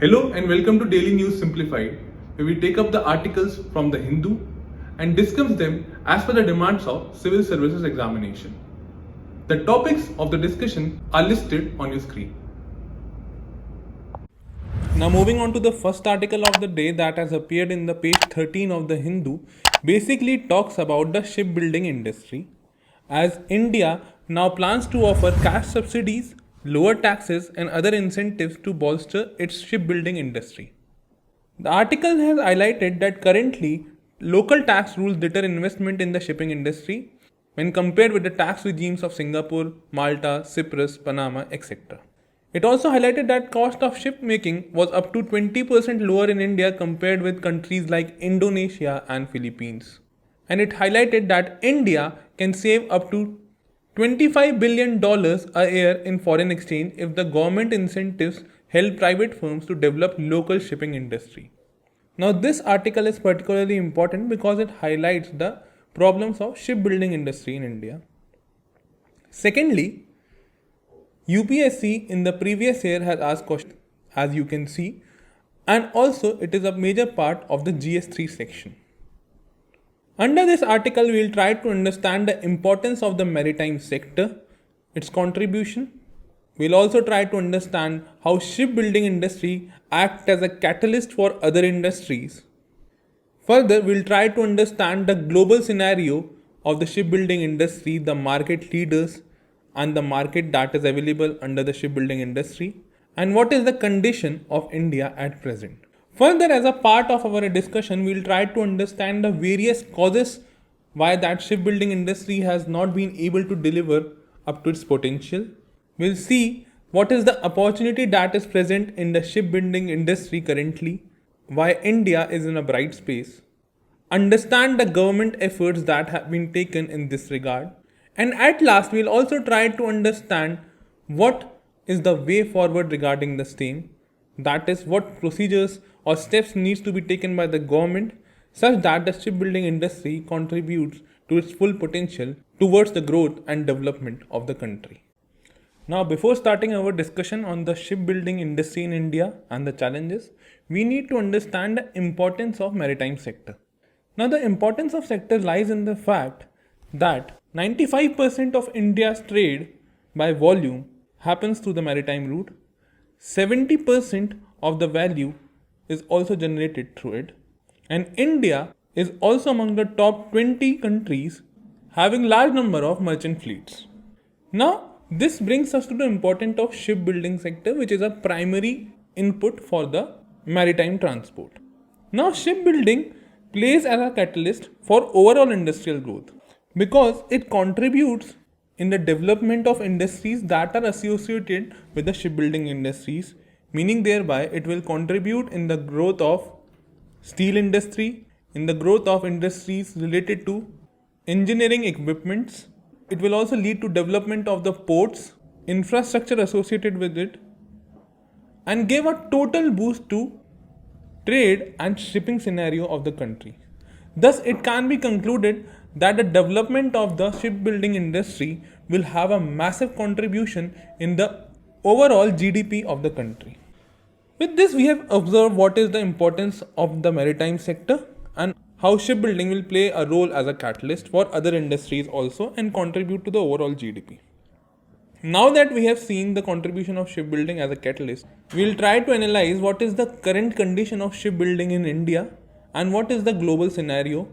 Hello and welcome to Daily News Simplified, where we take up the articles from the Hindu and discuss them as per the demands of Civil Services Examination. The topics of the discussion are listed on your screen. Now moving on to the first article of the day that has appeared in the page 13 of the Hindu, basically talks about the shipbuilding industry, as India now plans to offer cash subsidies, lower taxes and other incentives to bolster its shipbuilding industry. The article has highlighted that currently local tax rules deter investment in the shipping industry when compared with the tax regimes of Singapore, Malta, Cyprus, Panama, etc. It also highlighted that cost of ship making was up to 20% lower in India compared with countries like Indonesia and Philippines. And it highlighted that India can save up to $25 billion a year in foreign exchange if the government incentives help private firms to develop local shipping industry. Now this article is particularly important because it highlights the problems of shipbuilding industry in India. Secondly, UPSC in the previous year has asked questions, as you can see, and also it is a major part of the GS3 section. Under this article, we will try to understand the importance of the maritime sector, its contribution. We'll also try to understand how shipbuilding industry acts as a catalyst for other industries. Further, we'll try to understand the global scenario of the shipbuilding industry, the market leaders, and the market that is available under the shipbuilding industry, and what is the condition of India at present. Further, as a part of our discussion, we will try to understand the various causes why that shipbuilding industry has not been able to deliver up to its potential. We'll see what is the opportunity that is present in the shipbuilding industry currently, why India is in a bright space, understand the government efforts that have been taken in this regard, and at last we'll also try to understand what is the way forward regarding the same, that is what procedures or steps needs to be taken by the government such that the shipbuilding industry contributes to its full potential towards the growth and development of the country. Now, before starting our discussion on the shipbuilding industry in India and the challenges, we need to understand the importance of maritime sector. Now, the importance of sector lies in the fact that 95% of India's trade by volume happens through the maritime route. 70% of the value is also generated through it, and India is also among the top 20 countries having large number of merchant fleets. Now this brings us to the importance of shipbuilding sector, which is a primary input for the maritime transport. Now shipbuilding plays as a catalyst for overall industrial growth because it contributes in the development of industries that are associated with the shipbuilding industries, meaning thereby it will contribute in the growth of steel industry, in the growth of industries related to engineering equipments. It will also lead to development of the ports, infrastructure associated with it, and give a total boost to trade and shipping scenario of the country. Thus, it can be concluded that the development of the shipbuilding industry will have a massive contribution in the overall GDP of the country. With this, we have observed what is the importance of the maritime sector and how shipbuilding will play a role as a catalyst for other industries also and contribute to the overall GDP. Now that we have seen the contribution of shipbuilding as a catalyst, we will try to analyze what is the current condition of shipbuilding in India and what is the global scenario.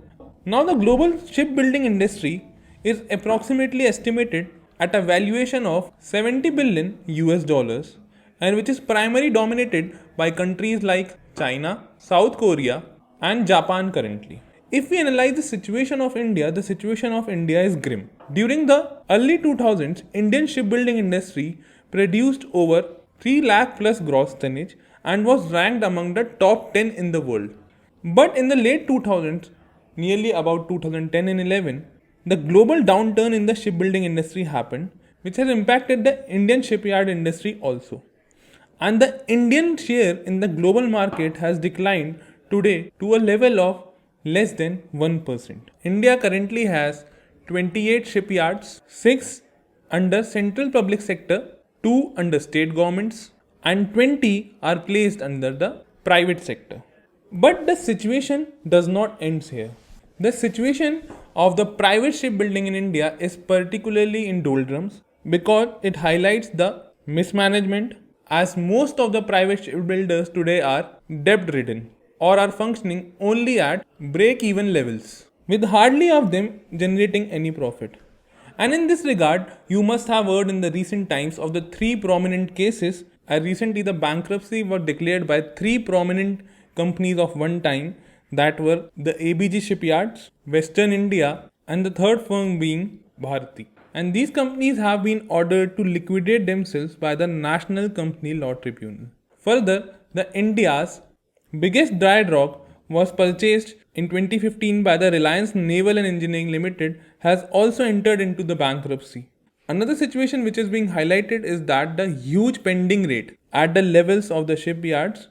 Now the global shipbuilding industry is approximately estimated at a valuation of $70 billion US, and which is primarily dominated by countries like China, South Korea and Japan currently. If we analyze the situation of India is grim. During the early 2000s, Indian shipbuilding industry produced over 3 lakh plus gross tonnage and was ranked among the top 10 in the world. But in the late 2000s, nearly about 2010 and 11, the global downturn in the shipbuilding industry happened, which has impacted the Indian shipyard industry also. And the Indian share in the global market has declined today to a level of less than 1%. India currently has 28 shipyards, 6 under central public sector, 2 under state governments, and 20 are placed under the private sector. But the situation does not end here. The situation of the private shipbuilding in India is particularly in doldrums because it highlights the mismanagement, as most of the private shipbuilders today are debt ridden or are functioning only at break even levels, with hardly of them generating any profit. And in this regard, you must have heard in the recent times of the three prominent cases. Recently, the bankruptcy was declared by three prominent companies of one time, that were the ABG Shipyards, Western India, and the third firm being Bharati. And these companies have been ordered to liquidate themselves by the National Company Law Tribunal. Further, the India's biggest dry dock was purchased in 2015 by the Reliance Naval and Engineering Limited has also entered into the bankruptcy. Another situation which is being highlighted is that the huge pending rate at the levels of the shipyards.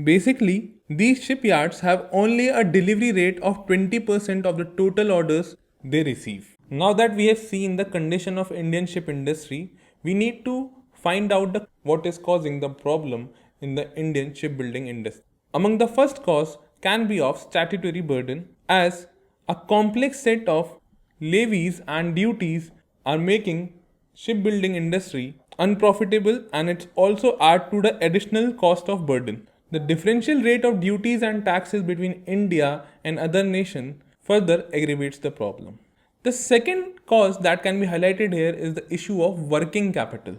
Basically, these shipyards have only a delivery rate of 20% of the total orders they receive. Now that we have seen the condition of Indian ship industry, we need to find out what is causing the problem in the Indian shipbuilding industry. Among the first cause can be of statutory burden, as a complex set of levies and duties are making shipbuilding industry unprofitable, and it's also add to the additional cost of burden. The differential rate of duties and taxes between India and other nations further aggravates the problem. The second cause that can be highlighted here is the issue of working capital.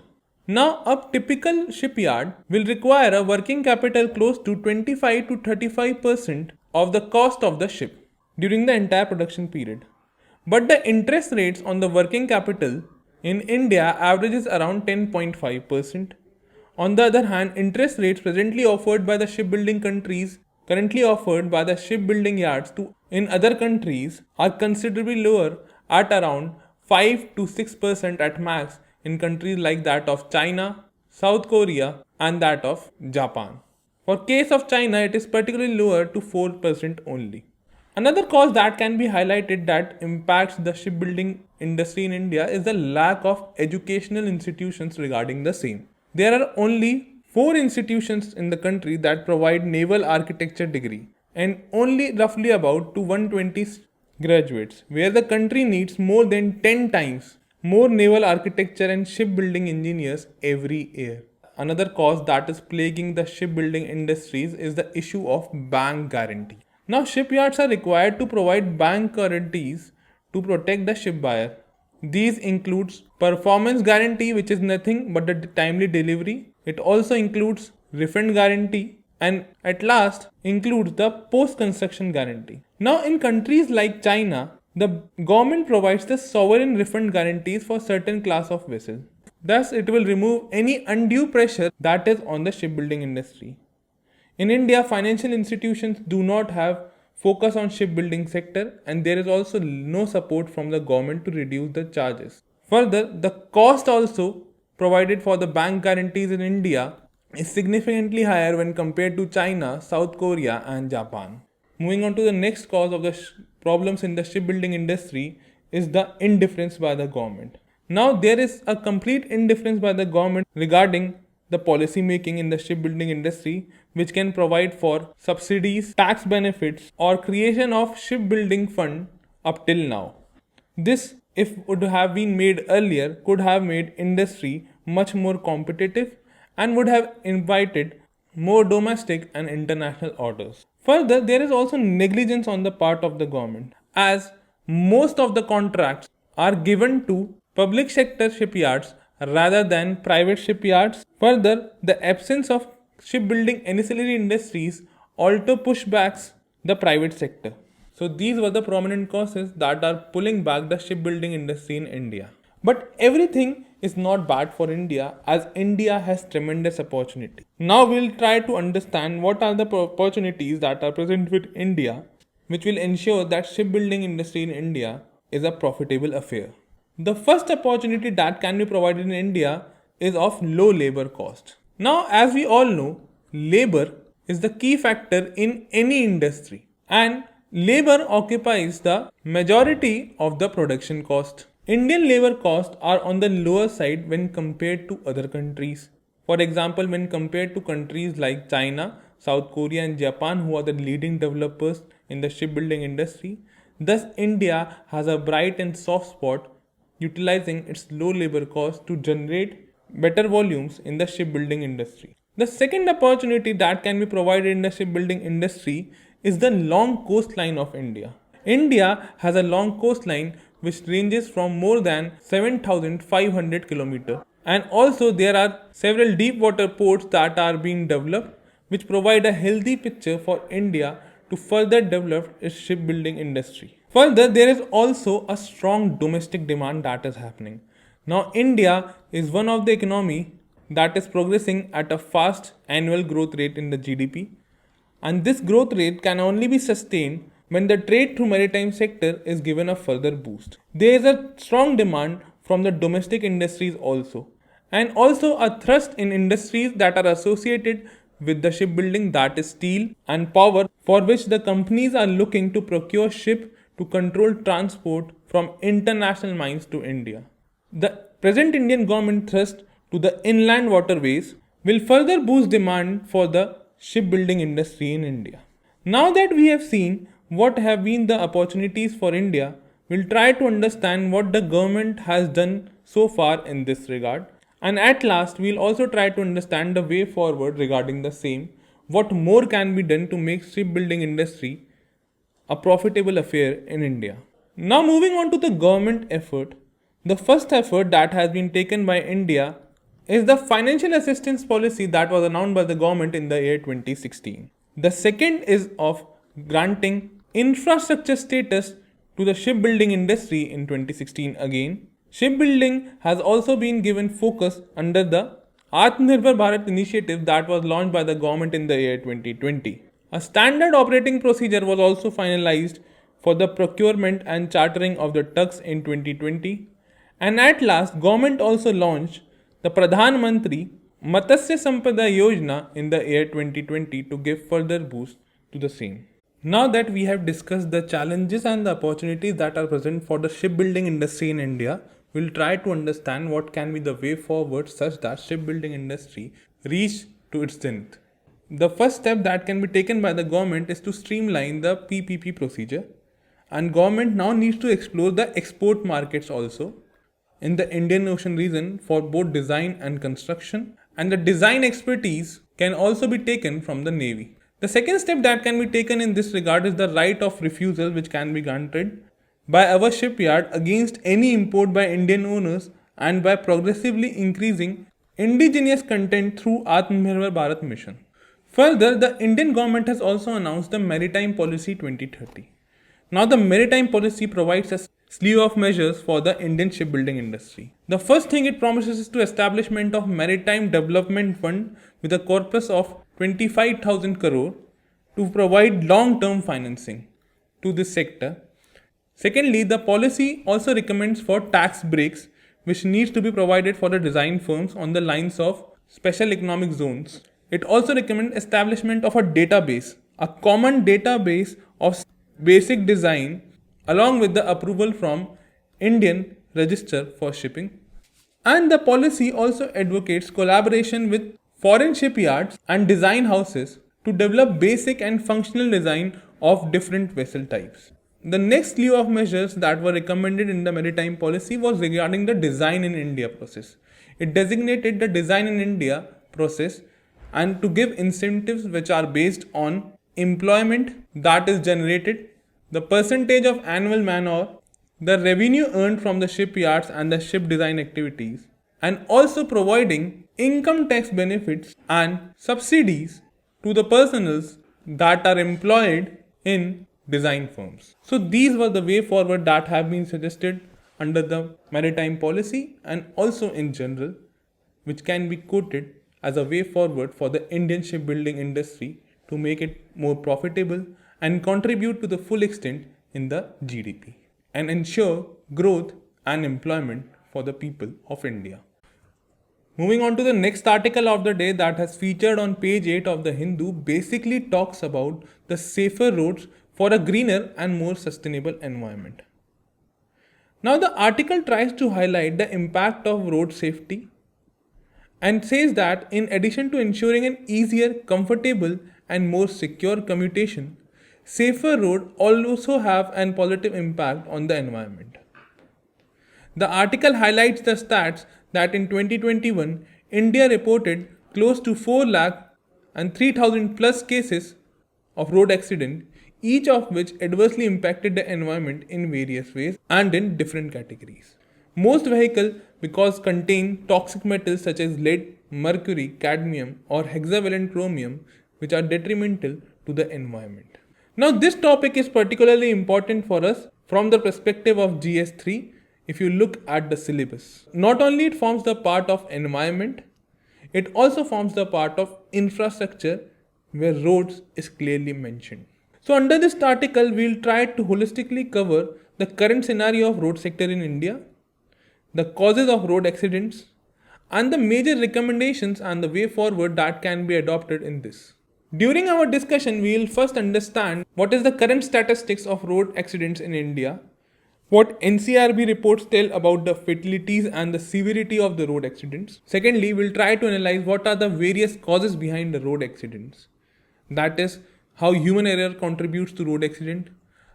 Now, a typical shipyard will require a working capital close to 25 to 35% of the cost of the ship during the entire production period. But the interest rates on the working capital in India averages around 10.5%. On the other hand, interest rates presently offered by the shipbuilding countries, currently offered by the shipbuilding yards in other countries, are considerably lower at around 5 to 6% at max in countries like that of China, South Korea, and that of Japan. For case of China, it is particularly lower to 4% only. Another cause that can be highlighted that impacts the shipbuilding industry in India is the lack of educational institutions regarding the same. There are only 4 institutions in the country that provide naval architecture degree, and only roughly about to 120 graduates, where the country needs more than 10 times more naval architecture and shipbuilding engineers every year. Another cause that is plaguing the shipbuilding industries is the issue of bank guarantee. Now, shipyards are required to provide bank guarantees to protect the ship buyer. These includes performance guarantee, which is nothing but the timely delivery. It also includes refund guarantee, and at last includes the post-construction guarantee. Now, in countries like China, the government provides the sovereign refund guarantees for certain class of vessels. Thus, it will remove any undue pressure that is on the shipbuilding industry. In India, financial institutions do not have focus on shipbuilding sector, and there is also no support from the government to reduce the charges. Further, the cost also provided for the bank guarantees in India is significantly higher when compared to China, South Korea, and Japan. Moving on to the next cause of the problems in the shipbuilding industry is the indifference by the government. Now, there is a complete indifference by the government regarding the policy making in the shipbuilding industry, which can provide for subsidies, tax benefits, or creation of shipbuilding fund up till now. This, if would have been made earlier, could have made industry much more competitive and would have invited more domestic and international orders. Further, there is also negligence on the part of the government, as most of the contracts are given to public sector shipyards rather than private shipyards. Further, the absence of shipbuilding ancillary industries also pushbacks the private sector. So these were the prominent causes that are pulling back the shipbuilding industry in India. But everything is not bad for India, as India has tremendous opportunity. Now we'll try to understand what are the opportunities that are present with India, which will ensure that shipbuilding industry in India is a profitable affair. The first opportunity that can be provided in India is of low labor cost. Now, as we all know, labor is the key factor in any industry, and labor occupies the majority of the production cost. Indian labor costs are on the lower side when compared to other countries. For example, when compared to countries like China, South Korea, and Japan, who are the leading developers in the shipbuilding industry, thus India has a bright and soft spot utilizing its low labor cost to generate better volumes in the shipbuilding industry. The second opportunity that can be provided in the shipbuilding industry is the long coastline of India. India has a long coastline which ranges from more than 7,500 kilometers, and also there are several deep water ports that are being developed which provide a healthy picture for India to further develop its shipbuilding industry. Further, there is also a strong domestic demand that is happening. Now, India is one of the economy that is progressing at a fast annual growth rate in the GDP, and this growth rate can only be sustained when the trade through maritime sector is given a further boost. There is a strong demand from the domestic industries also, and also a thrust in industries that are associated with the shipbuilding, that is steel and power, for which the companies are looking to procure ship to control transport from international mines to India. The present Indian government thrust to the inland waterways will further boost demand for the shipbuilding industry in India. Now that we have seen what have been the opportunities for India, we'll try to understand what the government has done so far in this regard. And at last, we'll also try to understand the way forward regarding the same, what more can be done to make shipbuilding industry a profitable affair in India. Now moving on to the government effort, the first effort that has been taken by India is the financial assistance policy that was announced by the government in the year 2016. The second is of granting infrastructure status to the shipbuilding industry in 2016 again. Shipbuilding has also been given focus under the Atmanirbhar Bharat initiative that was launched by the government in the year 2020. A standard operating procedure was also finalized for the procurement and chartering of the tugs in 2020. And at last, government also launched the Pradhan Mantri Matsya Sampada Yojana in the year 2020 to give further boost to the same. Now that we have discussed the challenges and the opportunities that are present for the shipbuilding industry in India, we'll try to understand what can be the way forward such that shipbuilding industry reach to its zenith. The first step that can be taken by the government is to streamline the PPP procedure, and government now needs to explore the export markets also in the Indian Ocean region for both design and construction, and the design expertise can also be taken from the Navy. The second step that can be taken in this regard is the right of refusal which can be granted by our shipyard against any import by Indian owners, and by progressively increasing indigenous content through Atmanirbhar Bharat mission. Further, the Indian government has also announced the Maritime Policy 2030. Now, the Maritime Policy provides a slew of measures for the Indian shipbuilding industry. The first thing it promises is to establishment of Maritime Development Fund with a corpus of 25,000 crore to provide long-term financing to this sector. Secondly, the policy also recommends for tax breaks which needs to be provided for the design firms on the lines of special economic zones. It also recommends establishment of a database, a common database of basic design along with the approval from Indian Register for Shipping. And the policy also advocates collaboration with foreign shipyards and design houses to develop basic and functional design of different vessel types. The next slew of measures that were recommended in the maritime policy was regarding the Design in India process. It designated the Design in India process and to give incentives which are based on employment that is generated, the percentage of annual manpower, the revenue earned from the shipyards and the ship design activities, and also providing income tax benefits and subsidies to the personnels that are employed in design firms. So these were the way forward that have been suggested under the maritime policy and also in general, which can be quoted as a way forward for the Indian shipbuilding industry to make it more profitable and contribute to the full extent in the GDP and ensure growth and employment for the people of India. Moving on to the next article of the day that has featured on page 8 of the Hindu basically talks about the safer roads for a greener and more sustainable environment. Now the article tries to highlight the impact of road safety and says that in addition to ensuring an easier, comfortable, and more secure commutation, safer roads also have a positive impact on the environment. The article highlights the stats that in 2021, India reported close to 4 lakh and 3,000 plus cases of road accident, each of which adversely impacted the environment in various ways and in different categories. Most vehicles because contain toxic metals such as lead, mercury, cadmium or hexavalent chromium which are detrimental to the environment. Now this topic is particularly important for us from the perspective of GS3 if you look at the syllabus. Not only it forms the part of environment, it also forms the part of infrastructure where roads is clearly mentioned. So under this article, we'll try to holistically cover the current scenario of road sector in India, the causes of road accidents, and the major recommendations and the way forward that can be adopted in this. During our discussion, we will first understand what is the current statistics of road accidents in India, what NCRB reports tell about the fatalities and the severity of the road accidents. Secondly, we'll try to analyze what are the various causes behind the road accidents. That is, how human error contributes to road accident,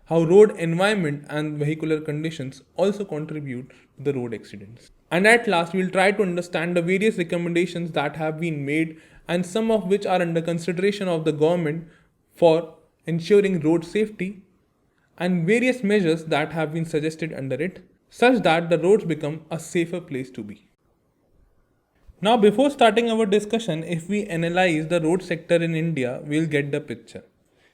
how road environment and vehicular conditions also contribute to the road accidents. And at last, we'll try to understand the various recommendations that have been made and some of which are under consideration of the government for ensuring road safety and various measures that have been suggested under it such that the roads become a safer place to be. Now before starting our discussion, if we analyze the road sector in India, we'll get the picture.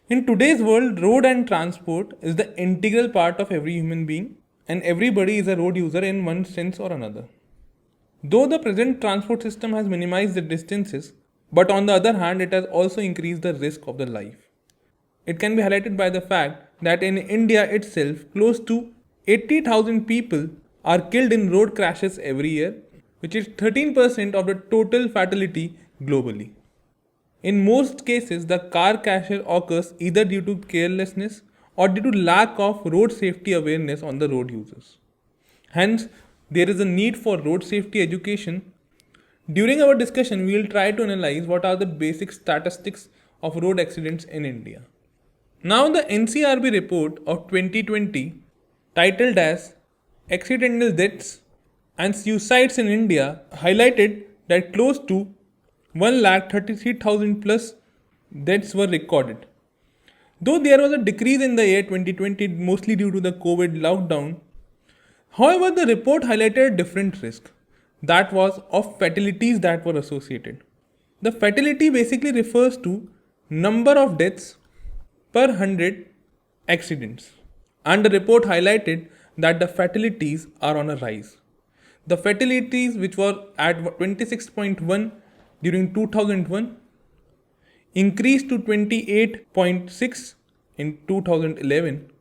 In today's world, road and transport is the integral part of every human being and everybody is a road user in one sense or another. Though the present transport system has minimized the distances, but on the other hand, it has also increased the risk of the life. It can be highlighted by the fact that in India itself, close to 80,000 people are killed in road crashes every year, which is 13% of the total fatality globally. In most cases, the car crash occurs either due to carelessness or due to lack of road safety awareness on the road users. Hence, there is a need for road safety education. During our discussion, we will try to analyze what are the basic statistics of road accidents in India. Now the NCRB report of 2020 titled as Accidental Deaths and Suicides in India highlighted that close to 1,33,000 plus deaths were recorded. Though there was a decrease in the year 2020 mostly due to the COVID lockdown, however the report highlighted a different risk that was of fatalities that were associated. The fatality basically refers to number of deaths per 100 accidents, and the report highlighted that the fatalities are on a rise. The fatalities which were at 26.1 during 2001 increased to 28.6 in 2011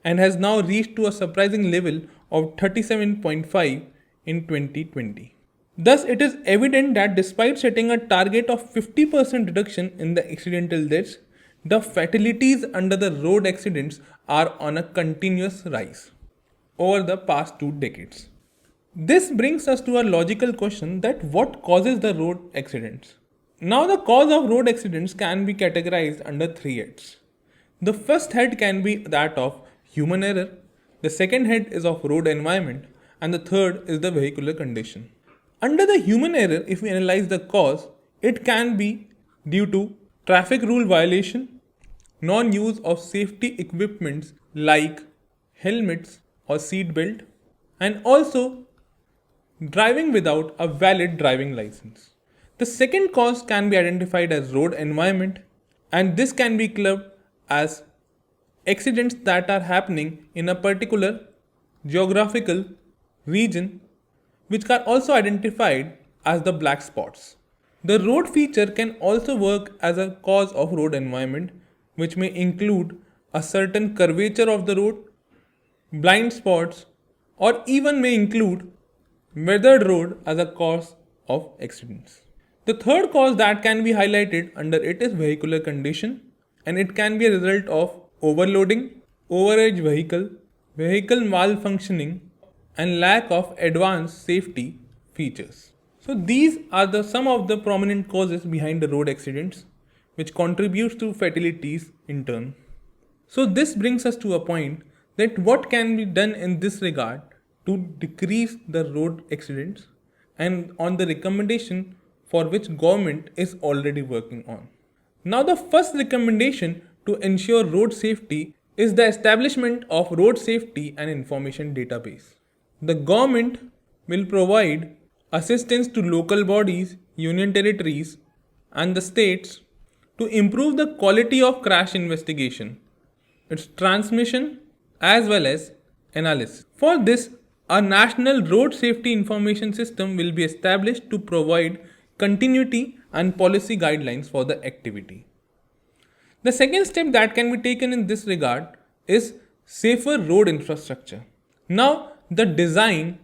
and has now reached to a surprising level of 37.5 in 2020. Thus, it is evident that despite setting a target of 50% reduction in the accidental deaths, the fatalities under the road accidents are on a continuous rise over the past 2 decades. This brings us to a logical question that what causes the road accidents? Now the cause of road accidents can be categorized under 3 heads. The first head can be that of human error, the second head is of road environment, and the third is the vehicular condition. Under the human error, if we analyze the cause, it can be due to traffic rule violation, non-use of safety equipments like helmets or seat belt, and also driving without a valid driving license. The second cause can be identified as road environment, and this can be clubbed as accidents that are happening in a particular geographical region, which are also identified as the black spots. The road feature can also work as a cause of road environment, which may include a certain curvature of the road, blind spots, or even may include weathered road as a cause of accidents. The third cause that can be highlighted under it is vehicular condition, and it can be a result of overloading, overage vehicle, vehicle malfunctioning, and lack of advanced safety features. So these are some of the prominent causes behind the road accidents which contributes to fatalities in turn. So this brings us to a point that what can be done in this regard to decrease the road accidents and on the recommendation for which government is already working on. Now the first recommendation to ensure road safety is the establishment of road safety and information database. The government will provide assistance to local bodies, union territories and the states to improve the quality of crash investigation, its transmission as well as analysis. For this, a national road safety information system will be established to provide continuity and policy guidelines for the activity. The second step that can be taken in this regard is safer road infrastructure. Now, the design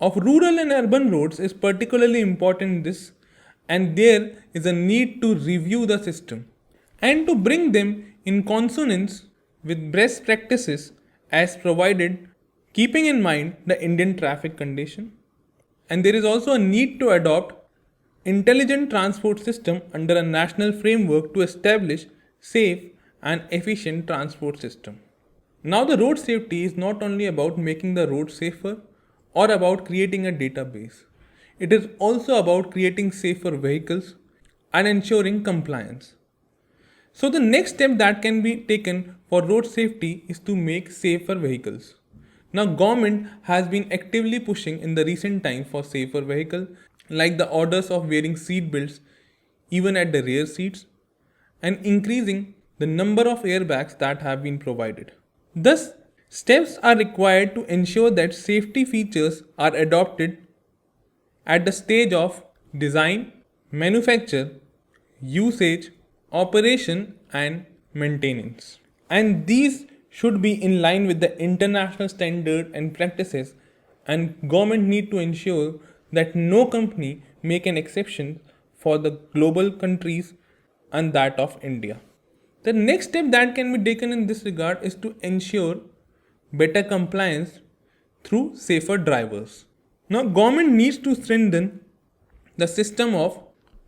of rural and urban roads is particularly important in this, and there is a need to review the system and to bring them in consonance with best practices as provided, keeping in mind the Indian traffic condition. And there is also a need to adopt intelligent transport system under a national framework to establish safe and efficient transport system. Now the road safety is not only about making the road safer or about creating a database. It is also about creating safer vehicles and ensuring compliance. So the next step that can be taken for road safety is to make safer vehicles. Now government has been actively pushing in the recent time for safer vehicle, like the orders of wearing seat belts even at the rear seats and increasing the number of airbags that have been provided. Thus, steps are required to ensure that safety features are adopted at the stage of design, manufacture, usage, operation and maintenance. And these should be in line with the international standard and practices, and government need to ensure that no company make an exception for the global countries and that of India. The next step that can be taken in this regard is to ensure better compliance through safer drivers. Now government needs to strengthen the system of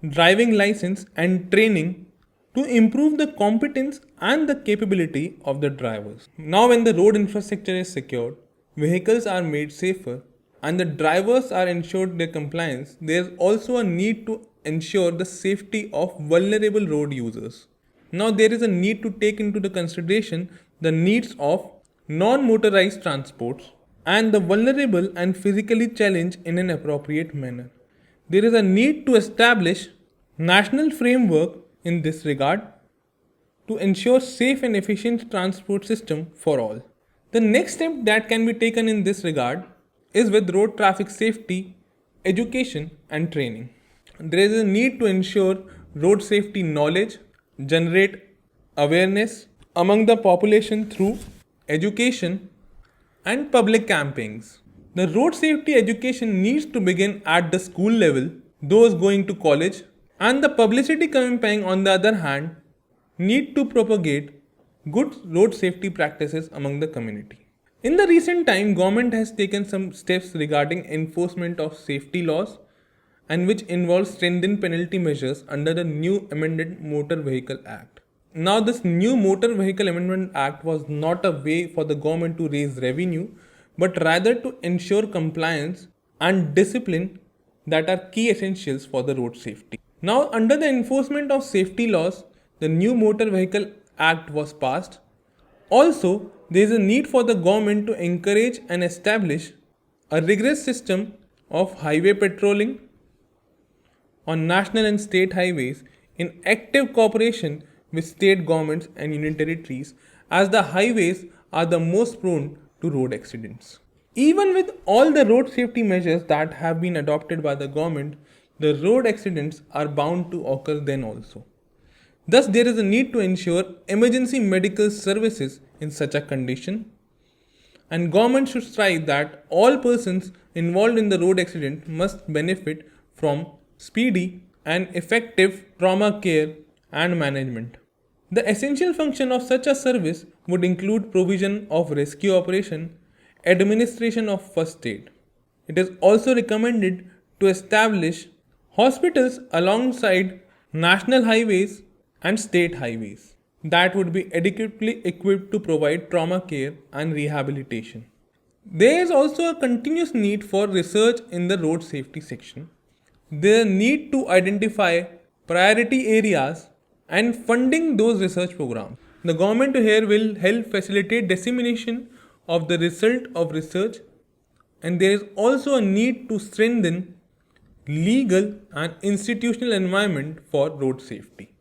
driving license and training to improve the competence and the capability of the drivers. Now when the road infrastructure is secured, vehicles are made safer and the drivers are ensured their compliance, there is also a need to ensure the safety of vulnerable road users. Now there is a need to take into the consideration the needs of non-motorized transports and the vulnerable and physically challenged in an appropriate manner. There is a need to establish national framework in this regard to ensure safe and efficient transport system for all. The next step that can be taken in this regard is with road traffic safety, education and training. There is a need to ensure road safety knowledge, generate awareness among the population through education and public campaigns. The road safety education needs to begin at the school level, those going to college, and the publicity campaign on the other hand need to propagate good road safety practices among the community. In the recent time, government has taken some steps regarding enforcement of safety laws and which involves strengthened penalty measures under the new amended Motor Vehicle Act. Now this new Motor Vehicle Amendment Act was not a way for the government to raise revenue, but rather to ensure compliance and discipline that are key essentials for the road safety. Now under the enforcement of safety laws, the new Motor Vehicle Act was passed. Also, there is a need for the government to encourage and establish a rigorous system of highway patrolling on national and state highways in active cooperation with state governments and union territories, as the highways are the most prone to road accidents. Even with all the road safety measures that have been adopted by the government, the road accidents are bound to occur then also. Thus, there is a need to ensure emergency medical services in such a condition, and government should strive that all persons involved in the road accident must benefit from speedy and effective trauma care and management. The essential function of such a service would include provision of rescue operation, administration of first aid. It is also recommended to establish hospitals alongside national highways and state highways that would be adequately equipped to provide trauma care and rehabilitation. There is also a continuous need for research in the road safety section. There need to identify priority areas and funding those research programs. The government here will help facilitate dissemination of the result of research, and there is also a need to strengthen legal and institutional environment for road safety.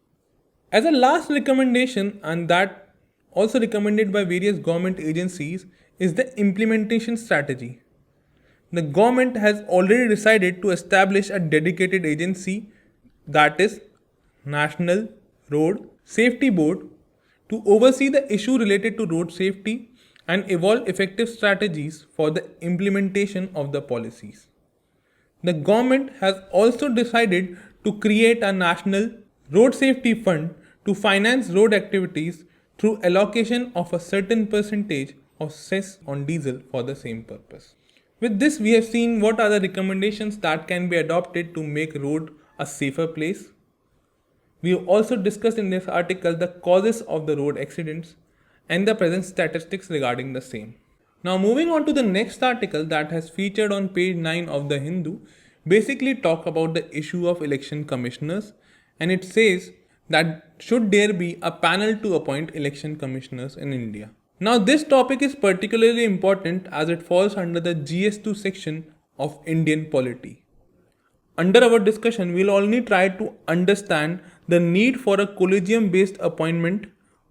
As a last recommendation, and that also recommended by various government agencies, is the implementation strategy. The government has already decided to establish a dedicated agency, that is National Road Safety Board, to oversee the issue related to road safety and evolve effective strategies for the implementation of the policies. The government has also decided to create a national road safety fund to finance road activities through allocation of a certain percentage of cess on diesel for the same purpose. With this, we have seen what are the recommendations that can be adopted to make road a safer place. We have also discussed in this article the causes of the road accidents and the present statistics regarding the same. Now moving on to the next article that has featured on page 9 of the Hindu, basically talk about the issue of election commissioners, and it says that should there be a panel to appoint election commissioners in India. Now this topic is particularly important as it falls under the GS2 section of Indian polity. Under our discussion, we will only try to understand the need for a collegium based appointment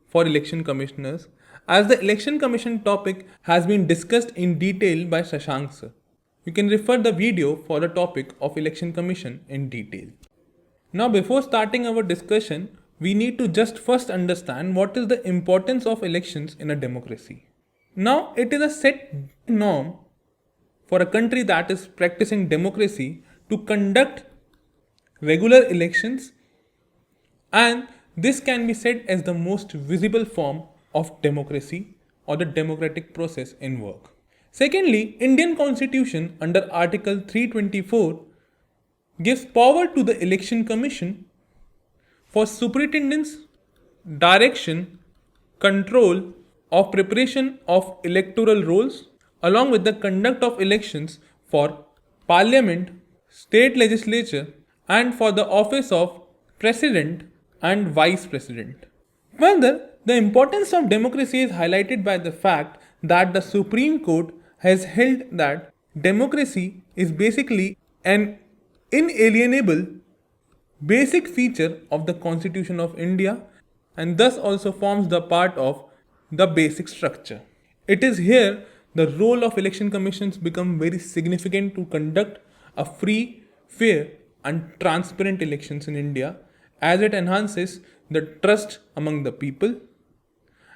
for election commissioners, as the election commission topic has been discussed in detail by Shashank sir. You can refer the video for the topic of election commission in detail. Now before starting our discussion, we need to just first understand what is the importance of elections in a democracy. Now it is a set norm for a country that is practicing democracy to conduct regular elections, and this can be said as the most visible form of democracy or the democratic process in work. Secondly, Indian Constitution under Article 324 gives power to the Election Commission for superintendence, direction, control of preparation of electoral rolls along with the conduct of elections for Parliament, State Legislature and for the office of President and Vice President. Further, the importance of democracy is highlighted by the fact that the Supreme Court has held that democracy is basically an inalienable basic feature of the Constitution of India and thus also forms the part of the basic structure. It is here the role of election commissions become very significant to conduct a free, fair and transparent elections in India, as it enhances the trust among the people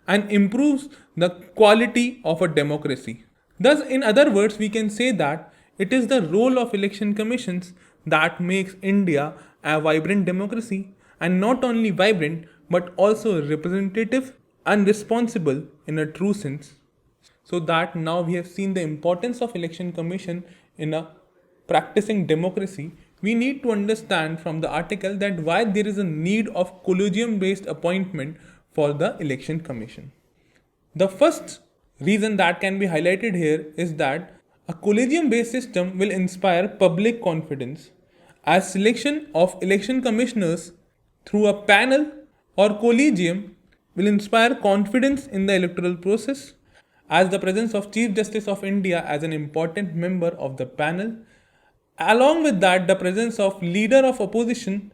and improves the quality of a democracy. Thus, in other words, we can say that it is the role of election commissions that makes India a vibrant democracy, and not only vibrant but also representative and responsible in a true sense. So that now we have seen the importance of election commission in a practicing democracy, we need to understand from the article that why there is a need of collegium based appointment for the election commission. The first reason that can be highlighted here is that a collegium based system will inspire public confidence, as selection of election commissioners through a panel or collegium will inspire confidence in the electoral process, as the presence of Chief Justice of India as an important member of the panel. Along with that, the presence of leader of opposition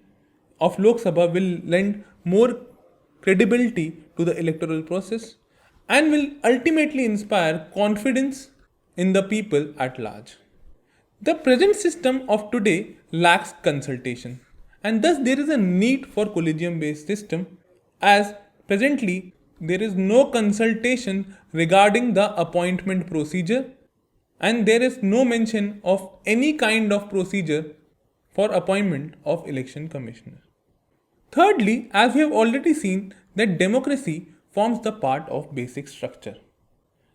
of Lok Sabha will lend more credibility to the electoral process and will ultimately inspire confidence in the people at large. The present system of today lacks consultation, and thus there is a need for collegium based system, as presently there is no consultation regarding the appointment procedure and there is no mention of any kind of procedure for appointment of election commissioner. Thirdly, as we have already seen that democracy forms the part of basic structure.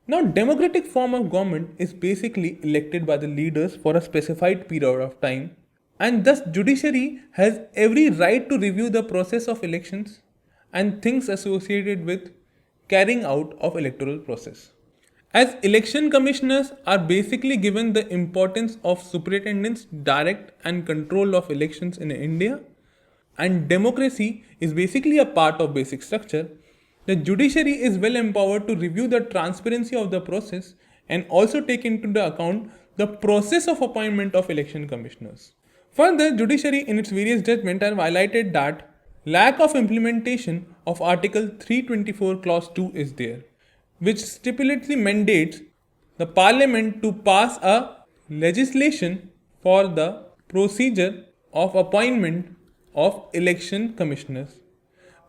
Now, democratic form of government is basically elected by the leaders for a specified period of time, and thus judiciary has every right to review the process of elections and things associated with carrying out of electoral process. As election commissioners are basically given the importance of superintendence, direct and control of elections in India, and democracy is basically a part of basic structure, the judiciary is well empowered to review the transparency of the process and also take into the account the process of appointment of election commissioners. Further, judiciary in its various judgments have highlighted that lack of implementation of Article 324 Clause 2 is there, which stipulates mandates the Parliament to pass a legislation for the procedure of appointment of election commissioners.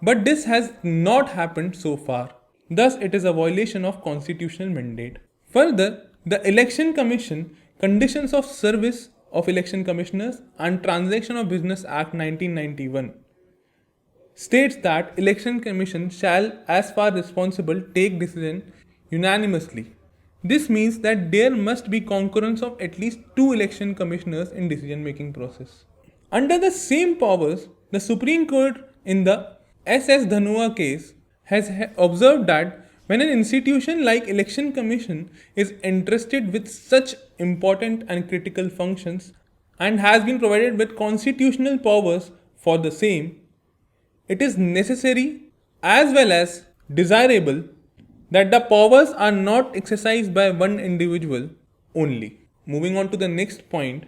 But this has not happened so far. Thus, it is a violation of constitutional mandate. Further, the Election Commission Conditions of Service of Election Commissioners and Transaction of Business Act 1991 states that Election Commission shall, as far responsible, take decision unanimously. This means that there must be concurrence of at least 2 election commissioners in decision making process. Under the same powers, the Supreme Court in the S.S. Dhanua case has observed that when an institution like Election Commission is entrusted with such important and critical functions and has been provided with constitutional powers for the same, it is necessary as well as desirable that the powers are not exercised by one individual only. Moving on to the next point,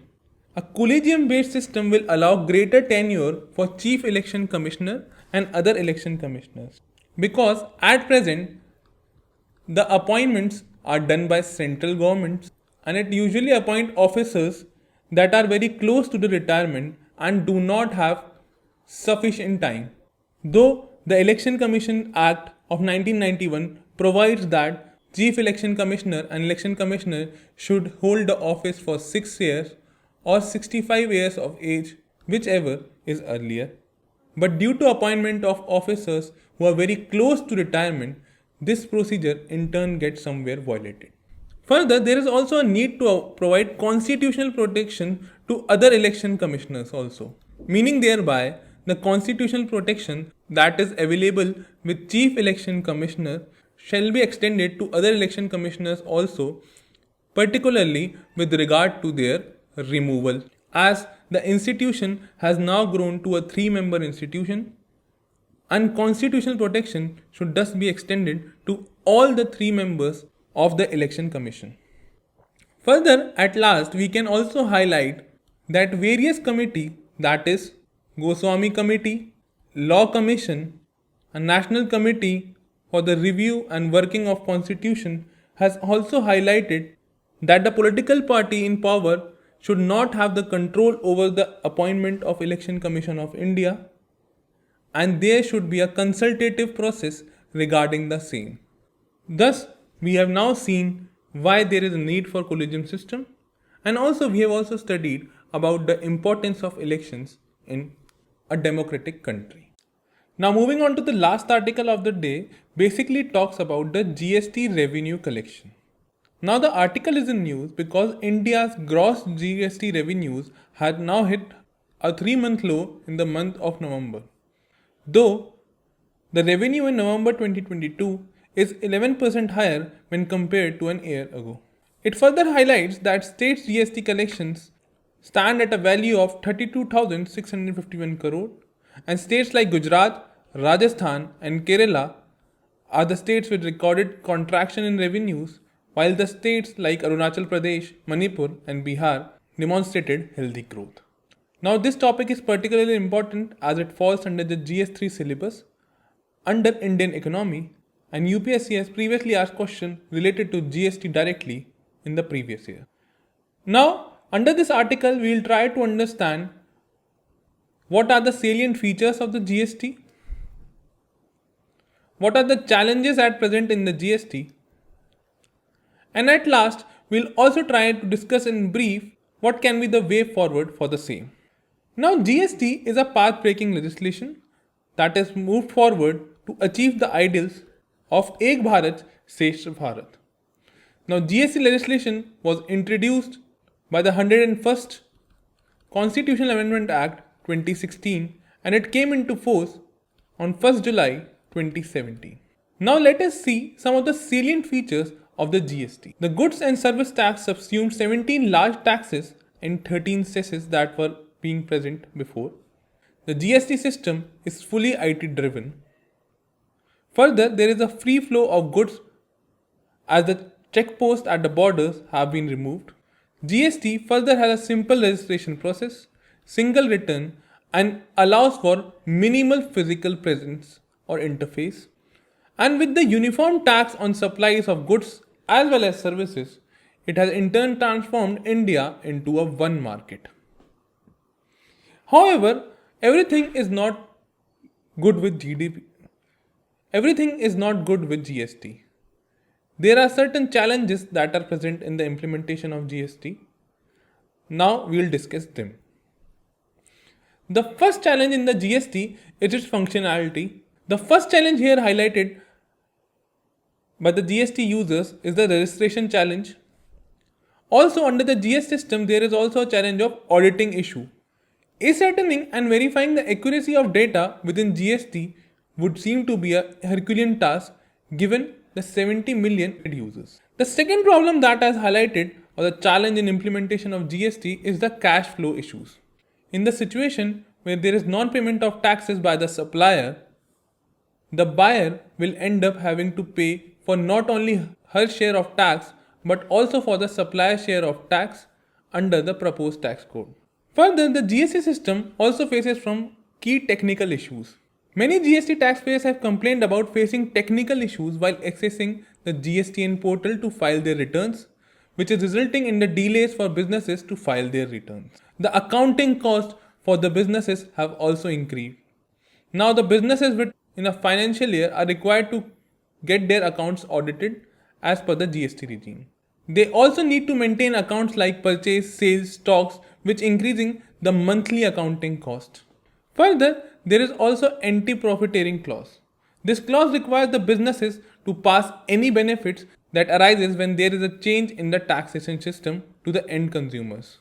a collegium based system will allow greater tenure for Chief Election Commissioner and other election commissioners, because at present the appointments are done by central governments and it usually appoint officers that are very close to the retirement and do not have sufficient time. Though the Election Commission Act of 1991 provides that Chief Election Commissioner and Election Commissioner should hold the office for 6 years or 65 years of age, whichever is earlier. But due to appointment of officers who are very close to retirement, this procedure in turn gets somewhere violated. Further, there is also a need to provide constitutional protection to other election commissioners also, meaning thereby the constitutional protection that is available with Chief Election Commissioner shall be extended to other election commissioners also, particularly with regard to their removal, as the institution has now grown to a 3-member institution, and constitutional protection should thus be extended to all the 3 members of the election commission. Further, at last, we can also highlight that various committee, that is Goswami Committee, Law Commission, a National Committee for the Review and Working of Constitution, has also highlighted that the political party in power should not have the control over the appointment of Election Commission of India, and there should be a consultative process regarding the same. Thus, we have now seen why there is a need for collegium system, and also we have also studied about the importance of elections in a democratic country. Now moving on to the last article of the day, basically talks about the GST revenue collection. Now the article is in news because India's gross GST revenues had now hit a 3-month low in the month of November. Though the revenue in November 2022 is 11% higher when compared to an year ago. It further highlights that states' GST collections stand at a value of 32,651 crore, and states like Gujarat, Rajasthan and Kerala are the states with recorded contraction in revenues, while the states like Arunachal Pradesh, Manipur and Bihar demonstrated healthy growth. Now this topic is particularly important as it falls under the GS3 syllabus under Indian economy, and UPSC has previously asked questions related to GST directly in the previous year. Now, under this article, we will try to understand what are the salient features of the GST, what are the challenges at present in the GST, and at last, we will also try to discuss in brief what can be the way forward for the same. Now, GST is a path-breaking legislation that is moved forward to achieve the ideals of Ek Bharat, Shresth Bharat. Now, GST legislation was introduced by the 101st Constitutional Amendment Act 2016 and it came into force on 1st July 2017. Now, let us see some of the salient features of the GST. The goods and service tax subsumed 17 large taxes and 13 cesses that were being present before. The GST system is fully IT driven. Further, there is a free flow of goods as the checkposts at the borders have been removed. GST further has a simple registration process, single return, and allows for minimal physical presence or interface. And with the uniform tax on supplies of goods as well as services, it has in turn transformed India into a one market. However, everything is not good with GDP. Everything is not good with GST. There are certain challenges that are present in the implementation of GST. Now we will discuss them. The first challenge in the GST is its functionality. The first challenge here highlighted by the GST users is the registration challenge. Also, under the GST system, there is also a challenge of auditing issue. Ascertaining and verifying the accuracy of data within GST would seem to be a Herculean task given the 70 million users. The second problem that is highlighted or the challenge in implementation of GST is the cash flow issues. In the situation where there is non-payment of taxes by the supplier, the buyer will end up having to pay for not only her share of tax but also for the supplier's share of tax under the proposed tax code. Further, the GST system also faces from key technical issues. Many GST taxpayers have complained about facing technical issues while accessing the GSTN portal to file their returns, which is resulting in the delays for businesses to file their returns. The accounting costs for the businesses have also increased. Now the businesses in a financial year are required to get their accounts audited as per the GST regime. They also need to maintain accounts like purchase, sales, stocks, which increasing the monthly accounting cost. Further, there is also anti-profiteering clause. This clause requires the businesses to pass any benefits that arises when there is a change in the taxation system to the end consumers.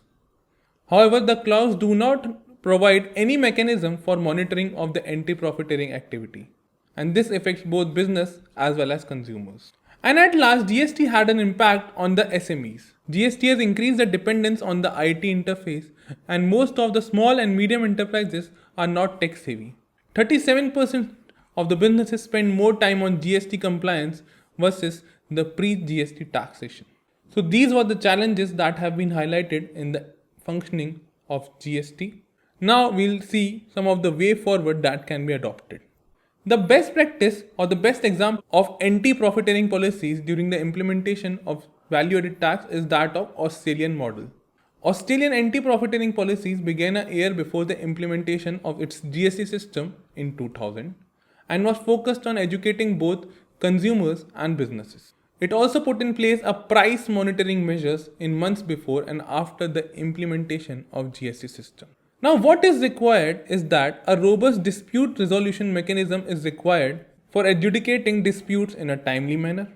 However, the clause do not provide any mechanism for monitoring of the anti-profiteering activity, and this affects both business as well as consumers. And at last, GST had an impact on the SMEs. GST has increased the dependence on the IT interface, and most of the small and medium enterprises are not tech savvy. 37% of the businesses spend more time on GST compliance versus the pre-GST taxation. So these were the challenges that have been highlighted in the functioning of GST. Now we'll see some of the way forward that can be adopted. The best practice or the best example of anti-profiteering policies during the implementation of value-added tax is that of Australian model. Australian anti-profiteering policies began a year before the implementation of its GST system in 2000 and was focused on educating both consumers and businesses. It also put in place a price monitoring measures in months before and after the implementation of GST system. Now what is required is that a robust dispute resolution mechanism is required for adjudicating disputes in a timely manner.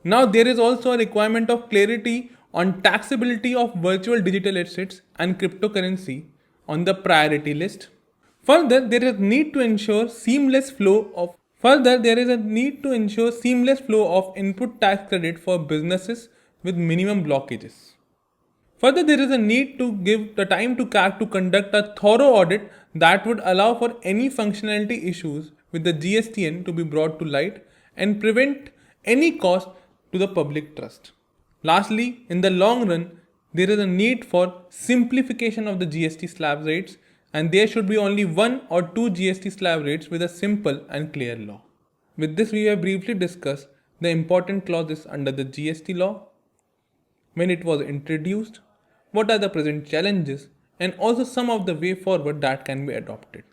Now there is also a requirement of clarity on taxability of virtual digital assets and cryptocurrency on the priority list. Further, there is a need to ensure seamless flow of input tax credit for businesses with minimum blockages. Further, there is a need to give the time to CAC to conduct a thorough audit that would allow for any functionality issues with the GSTN to be brought to light and prevent any cost to the public trust. Lastly, in the long run, there is a need for simplification of the GST slab rates, and there should be only one or two GST slab rates with a simple and clear law. With this, we have briefly discussed the important clauses under the GST law, when it was introduced, what are the present challenges, and also some of the way forward that can be adopted.